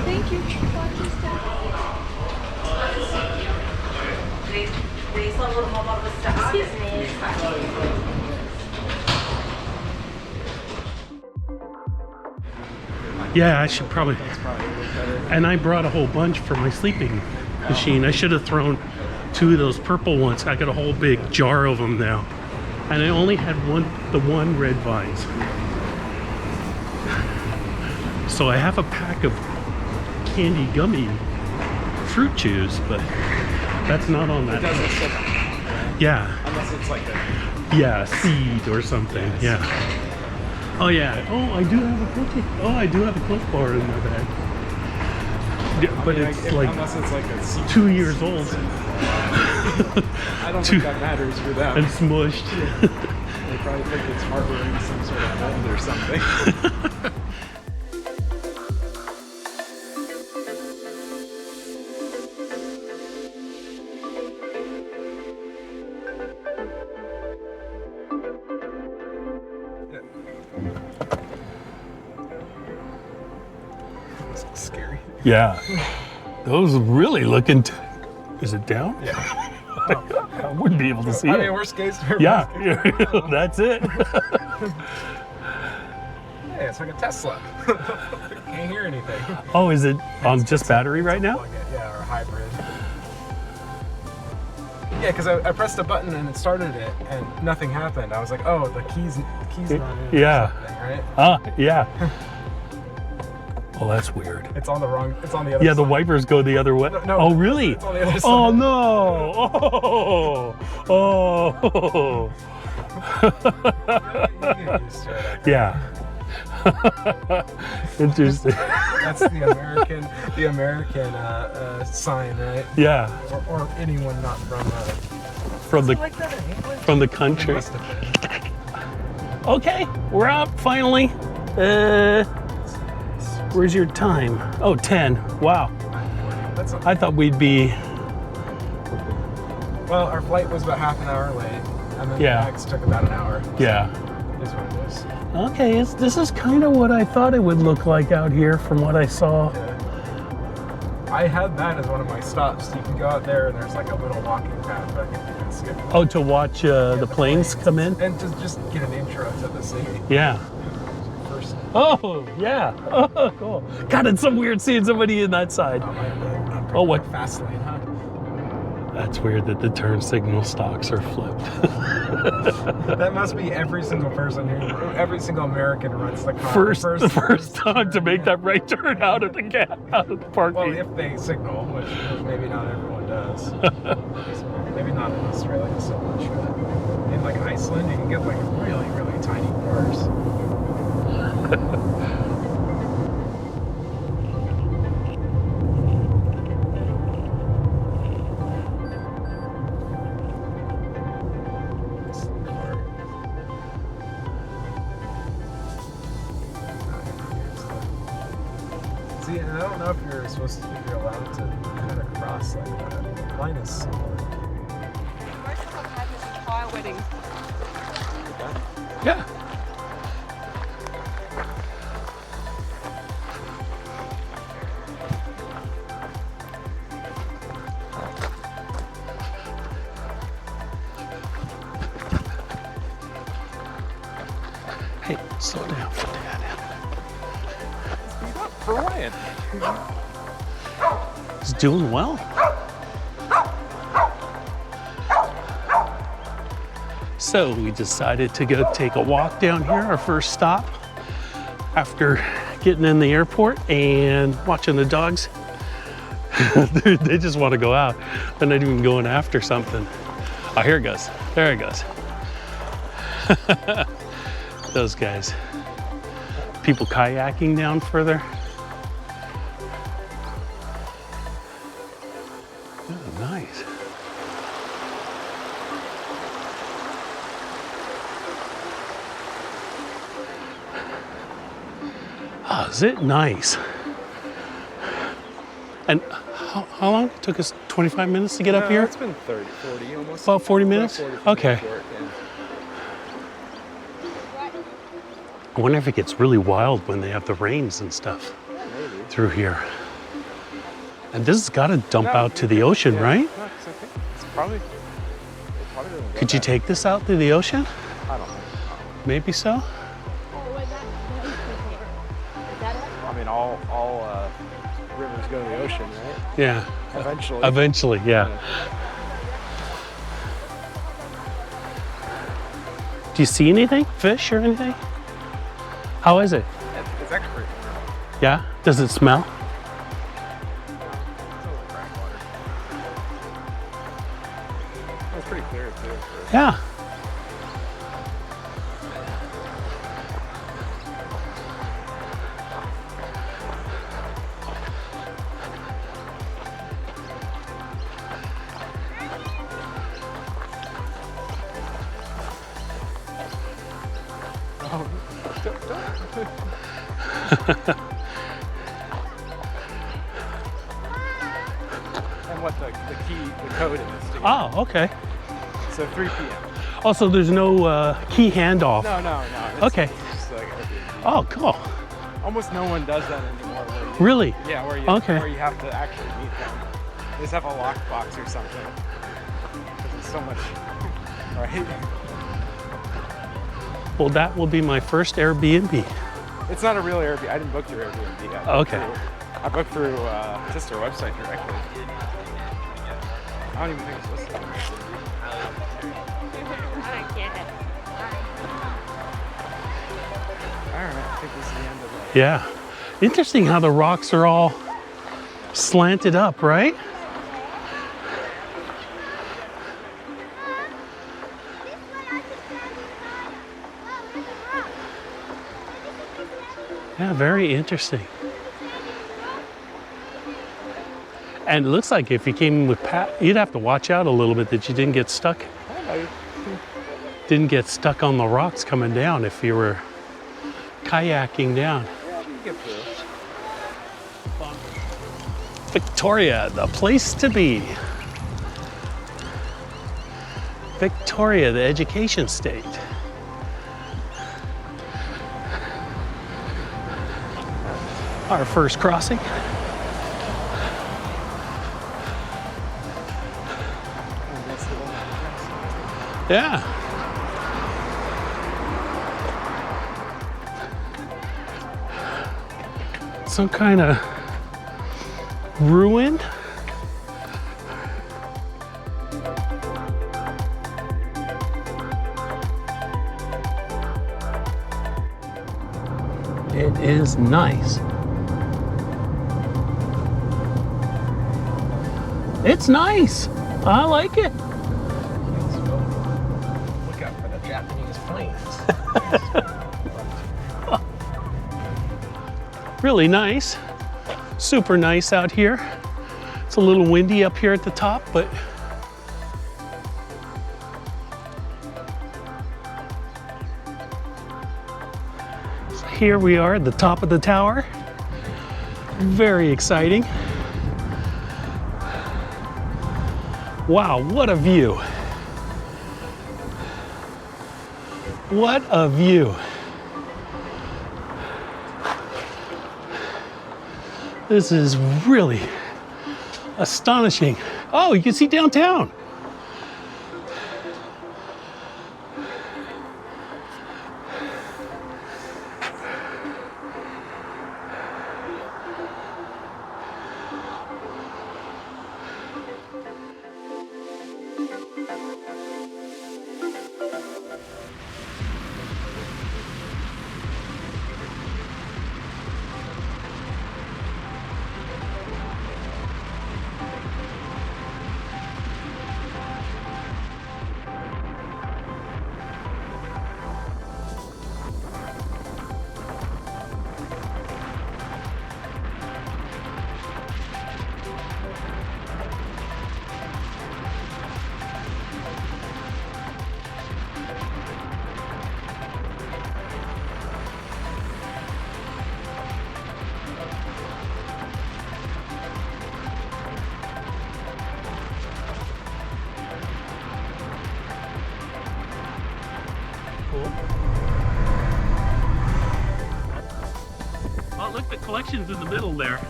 Thank you. Excuse me. Yeah, I should probably. That's probably a little better. And I brought a whole bunch for my sleeping machine. I should have thrown 2 of those purple ones. I got a whole big jar of them now. And I only had the one red vines. So I have a pack of candy gummy fruit chews, but that's not on that. It doesn't sit on it, Yeah, unless it's like a... yeah, seed or something. Yes. Yeah. Oh yeah. Oh, I do have a cookie. Oh, I do have a Cliff Bar in my bag. Yeah, but it's like unless it's like a seed. 2 years old I don't think that matters for them. and smushed. They probably think it's harboring some sort of mold or something. This looks scary. Yeah. Those really looking. Is it down? Yeah. I wouldn't be able to see I it. mean, worst case. Yeah, that's it. Hey, it's like a Tesla. Can't hear anything. Oh, is it on just battery right now? Plug it, yeah, or a hybrid. Yeah, because I pressed a button and it started it, and nothing happened. I was like, oh, the key's not in. Yeah. Or something, right? Yeah. Oh, that's weird. It's on the wrong. It's on the other. Yeah, the side. wipers go the other way. No, Oh, really? It's on the other side. Oh no! Oh! You get used to it, I think. Yeah. Interesting. That's the American sign, right? Yeah, Or anyone not from from the country. Must have been. Okay, we're up finally. Where's your time? Oh, 10. Wow. That's I thought we'd be. well, our flight was about half an hour late, and then Yeah. the bags took about an hour. Yeah. Is what it is. Okay, this is kind of what I thought it would look like out here from what I saw. Yeah. I had that as one of my stops. You can go out there, and there's like a little walking path that you can skip. Oh, to watch the planes come in? and just get an intro to the city. Yeah. First, Oh, yeah. Oh, cool. God, it's so weird seeing somebody in that side. Oh, what? Fast lane, huh? That's weird that the turn signal stocks are flipped. That must be every single person every single American runs the car. the first time to make that right turn out of the parking. Well, if they signal, which maybe not everyone does. Maybe not in Australia so much, but in like Iceland, you can get like really, really tiny cars. See, and I don't know if you're allowed to cut across like that. Mine is similar. Most of them had this entire wedding. Yeah. Hey, slow down for Dad. Speed up for Ryan. He's doing well. So we decided to go take a walk down here, our first stop, after getting in the airport and watching the dogs. They just want to go out. They're not even going after something. Oh, here it goes. There it goes. Those guys. People kayaking down further. Oh, nice. Oh, is it nice? And how long? It took us 25 minutes to get up here? It's been 30, 40 almost. About 40 minutes? 40 from the Okay. airport, yeah. I wonder if it gets really wild when they have the rains and stuff Maybe. through here. And this has got to dump out to the ocean, right? No, 'cause I think it's probably. It probably doesn't go Could you that- take this out to the ocean? I don't know. Maybe so. Oh, where's that? Is that it? I mean, all rivers go to the ocean, right? Yeah. Eventually. Eventually, yeah. Do you see anything? Fish or anything? How is it? It's actually pretty clear. Yeah? Does it smell? It's only fresh water. It's pretty clear too. Yeah. Oh, don't. And what the code is. To Oh, okay. So 3 p.m. Also, there's no key handoff. No. It's, Okay. It's just like Airbnb. Oh, cool. Almost no one does that anymore. Where you, Really? Yeah, Okay. where you have to actually meet them. They just have a lockbox or something. 'Cause it's so much, right? Well, that will be my first Airbnb. It's not a real Airbnb. I didn't book through Airbnb. I booked Okay. I booked through just their website directly. I don't even think it's listed. I don't get it. All right, I think this is the end of it. Yeah. Interesting how the rocks are all slanted up, right? Yeah, very interesting. And it looks like if you came with Pat, you'd have to watch out a little bit that you didn't get stuck. Didn't get stuck on the rocks coming down if you were kayaking down. Yeah, you can get through. Victoria, the place to be. Victoria, the education state. Our first crossing. And that's the one. Yeah. Some kind of ruin. It is nice. It's nice. I like it. Look out for the Japanese planes. Really nice. Super nice out here. It's a little windy up here at the top, but so here we are at the top of the tower. Very exciting. Wow, what a view. What a view. This is really astonishing. Oh, you can see downtown. Oh, look, the collection's in the middle there.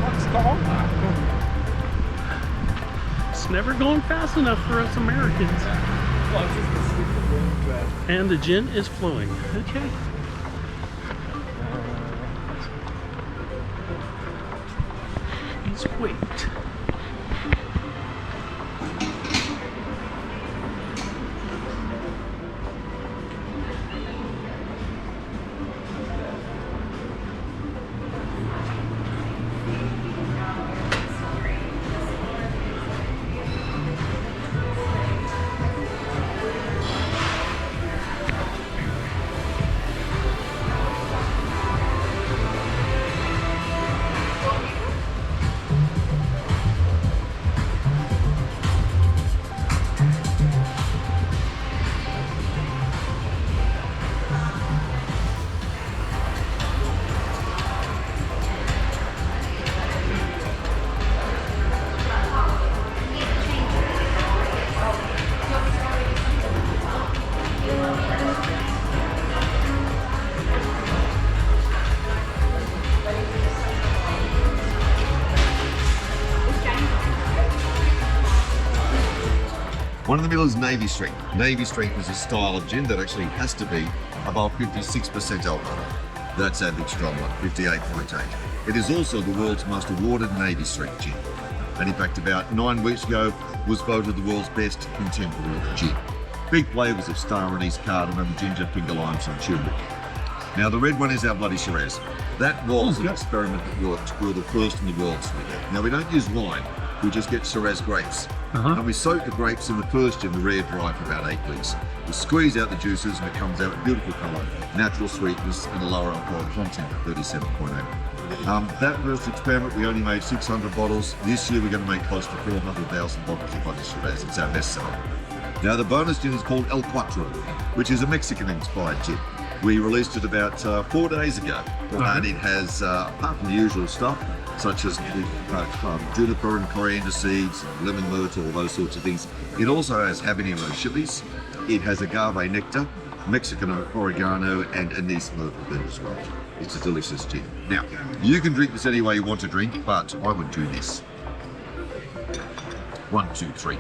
What's going on? It's never going fast enough for us Americans. Well, it's just the stupid wind that... And the gin is flowing. Okay. Please wait. One in the middle is Navy Strength. Navy Strength is a style of gin that actually has to be above 56% alcohol. That's our big strong one, 58.8. It is also the world's most awarded Navy Strength gin. And in fact, about 9 weeks ago, was voted the world's best contemporary gin. Big flavours of star anise, cardamom, ginger, finger limes and turmeric. Now the red one is our Bloody Shiraz. That was an experiment that worked. We were the first in the world to do that. Now we don't use wine, we just get Shiraz grapes. And we soak the grapes in the first in the rare dry for about 8 weeks. We squeeze out the juices and it comes out with beautiful colour, natural sweetness and a lower alcohol content of 37.8. That first experiment we only made 600 bottles. This year we're going to make close to 400,000 bottles of Bloody Shiraz. It's our best seller. Now the bonus gin is called El Cuatro, which is a Mexican inspired gin. We released it about 4 days ago, and it has, apart from the usual stuff, such as juniper and coriander seeds, lemon myrtle, all those sorts of things. It also has habanero chilies. It has agave nectar, Mexican oregano, and anise myrtle as well. It's a delicious gin. Now, you can drink this any way you want to drink, but I would do this. 1, 2, 3.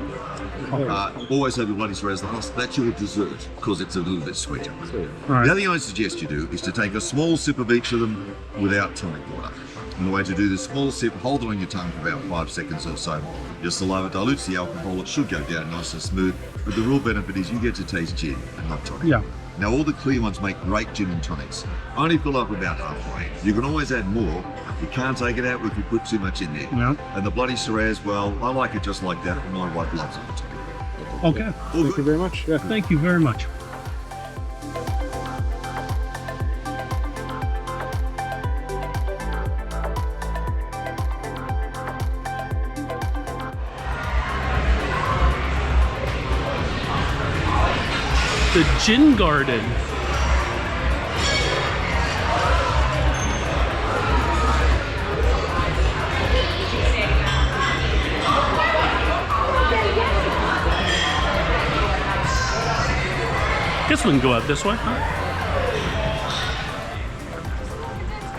Always have your Bloody Shiraz last. That's your dessert, because it's a little bit sweeter. Right. The other thing I suggest you do is to take a small sip of each of them without tonic water. And the way to do this small sip, hold it on your tongue for about 5 seconds or so. Your saliva dilutes the alcohol, it should go down nice and smooth, but the real benefit is you get to taste gin and not tonic. Yeah. Now all the clear ones make great gin and tonics. Only fill up about halfway. You can always add more. You can't take it out if you put too much in there. Yeah. And the Bloody Shiraz, well, I like it just like that, and my wife loves it. Okay. Thank you very much. Yeah. Thank you very much. The Gin Garden. Guess we can go out this way, huh?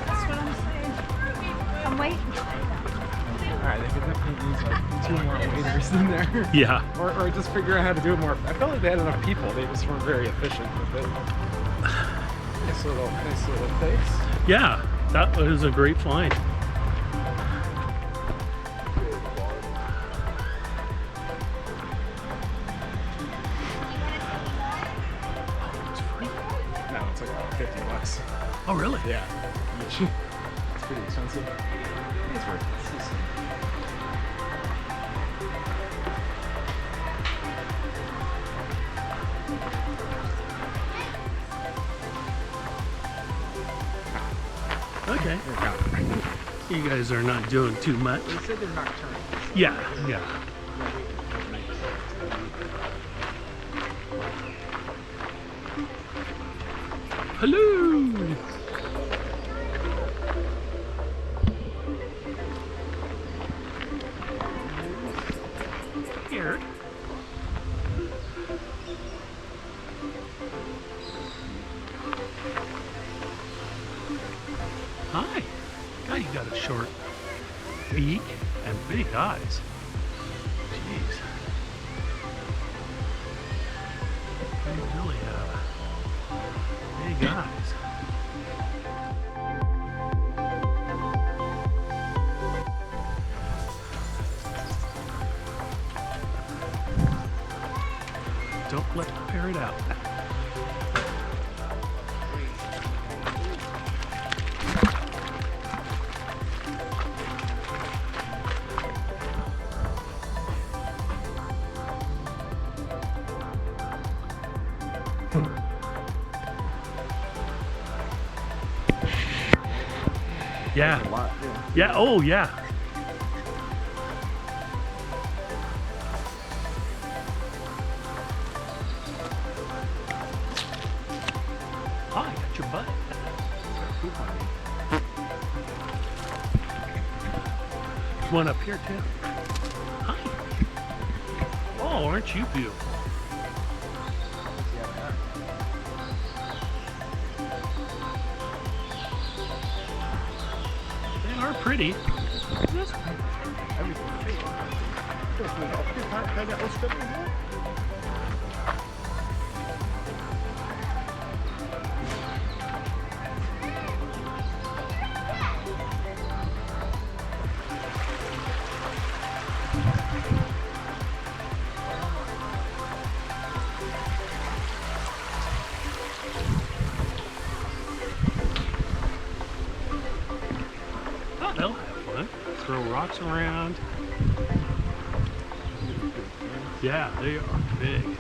That's what I'm saying. I'm waiting. Alright, they could definitely use like 2 more waiters in there. Yeah. Or just figure out how to do it more. I felt like they had enough people, they just weren't very efficient with it. Nice little place. Yeah, that was a great find. No, it's like about $50. Oh, really? Yeah. Each. It's pretty expensive. It's worth it. Okay. You guys are not doing too much. They said they're nocturnal. Yeah, yeah. Hello. Here. Hi. God, you and big eyes. Jeez. They really have big eyes. Don't let the parrot out. Yeah. Yeah. Oh, yeah. Oh, I got your butt. There's one up here too. Hi. Oh, aren't you beautiful? They are pretty. Oh, they'll have fun. Throw rocks around. Yeah, they are big.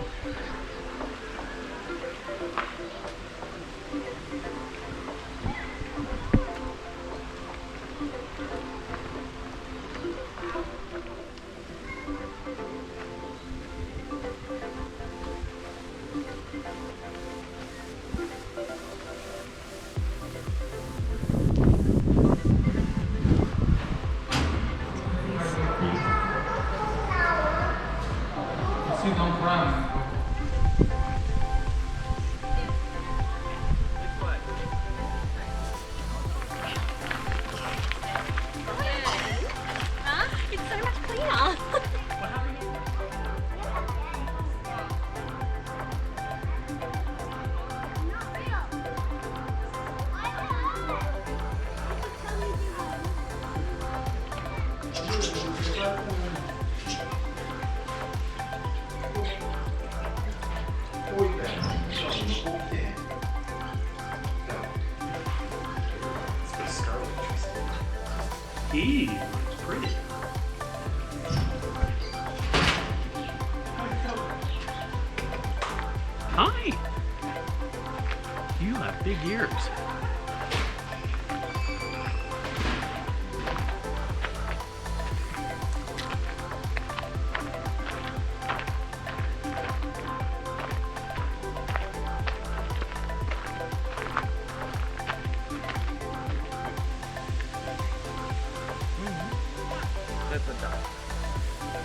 Huh? It's so much cleaner. Eee, it's pretty. Hi. You have big ears. That's a duck.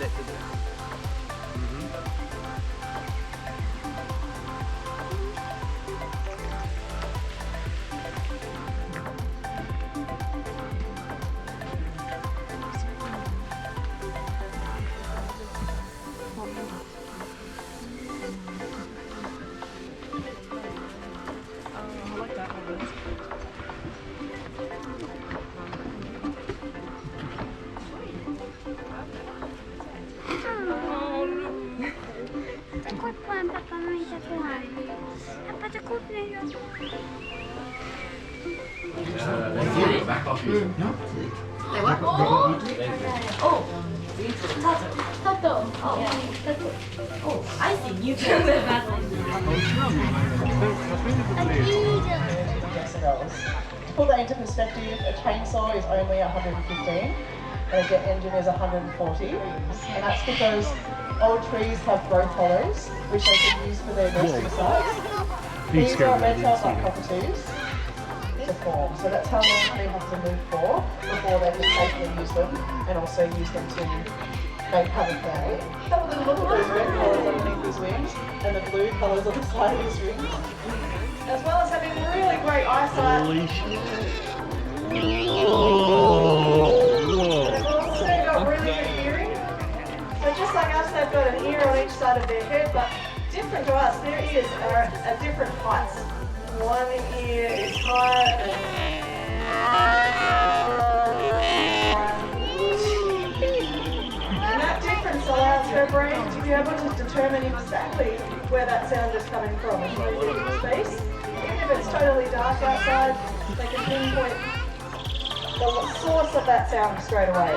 That's a duck. I like that one. Takutkan papa minta Tuhan. Apa takutnya ya? Tato. Oh, I think you can live that one. To put that into perspective, a chainsaw is only 115 and a jet engine is 140, and that's because old trees have growth hollows which they can use for their nesting sites. These are red-tailed like cockatoos to form, so that's how long they have to live for before they can safely use them and also use them to make havoc there. Have a little look at those red colours underneath his wings and the blue colours on the side of his wings, as well as having really great eyesight. Holy shit. And also house, they've got an ear on each side of their head, but different to us, their ears are at different heights. One ear is higher and that difference allows her brain to be able to determine exactly where that sound is coming from in space. Even if it's totally dark outside, they can pinpoint the source of that sound straight away.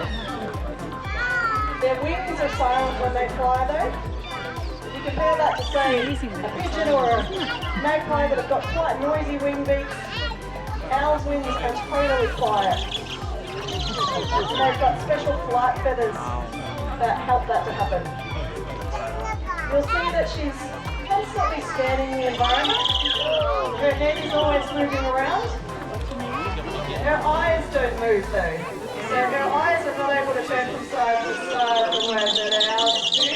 Their wings are silent when they fly though. You compare that to say a pigeon or a magpie that have got quite noisy wing beats. Owls' wings are totally quiet. And they've got special flight feathers that help that to happen. You'll see that she's constantly scanning the environment. Her head is always moving around. Her eyes don't move though. So her eyes are not able to turn from side to side the way that ours do.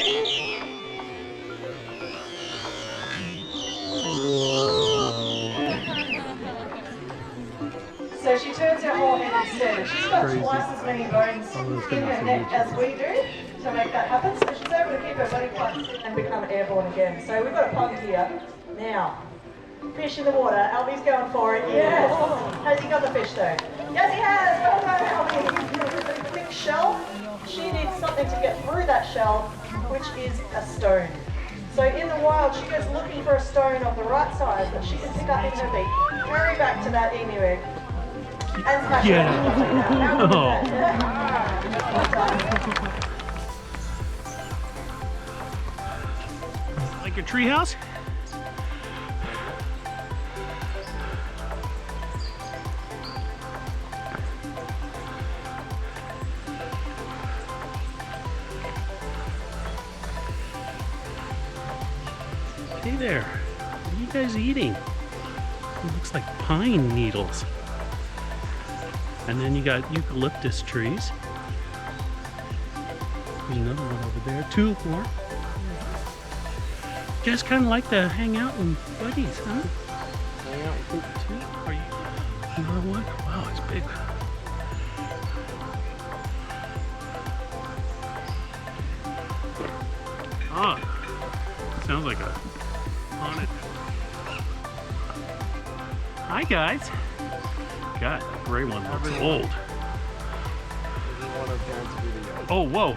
So she turns her whole head instead. She's got twice as many bones in her neck as we do to make that happen. So she's able to keep her body parts and become airborne again. So we've got a pond here. Now, fish in the water. Albie's going for it. Yes. Has he got the fish though? Yes, he has. Well done, Albie. A quick shell. She needs something to get through that shell, which is a stone. So in the wild, she goes looking for a stone of the right size that she can pick up in her beak. Hurry back to that emu egg. And smash it. How good is that? Like your treehouse? Hey there, what are you guys eating? It looks like pine needles. And then you got eucalyptus trees. There's another one over there, 2 more. You guys kind of like to hang out and buddies, huh? Hang out with people too? Are you another one? Wow, it's big. Oh, sounds like a haunted. Hi guys. God, that gray one looks old. Oh, whoa.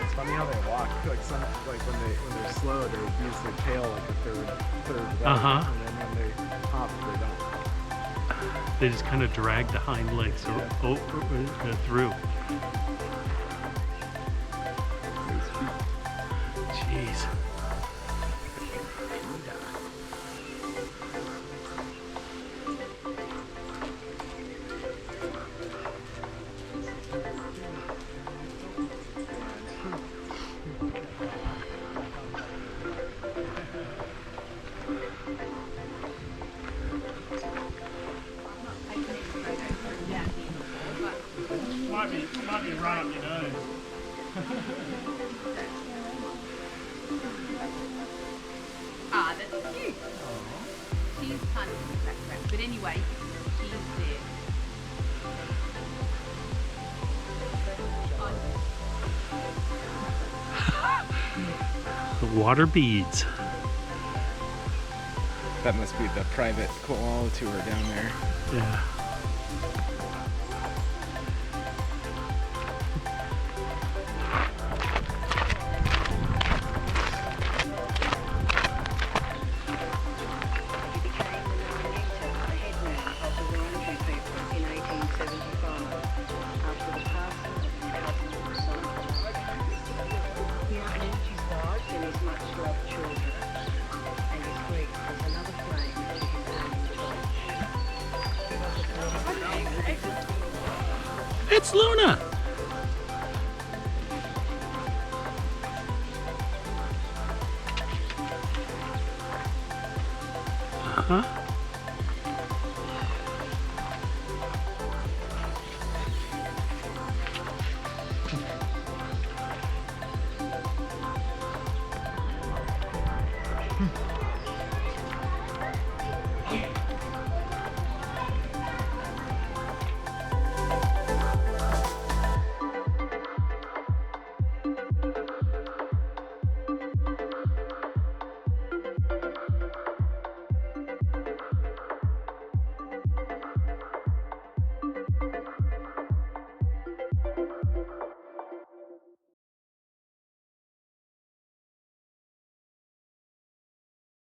It's funny how they walk. Like when they're slow, they use their tail like a third leg. Uh-huh. And then when they hop, they don't. They just kind of drag the hind legs through. Jeez. Might be right up your nose. Ah, that's cute. She's kind of in the background. But anyway, she's there. The water beads. That must be the private koala tour down there. Yeah. It's Luna! Uh-huh.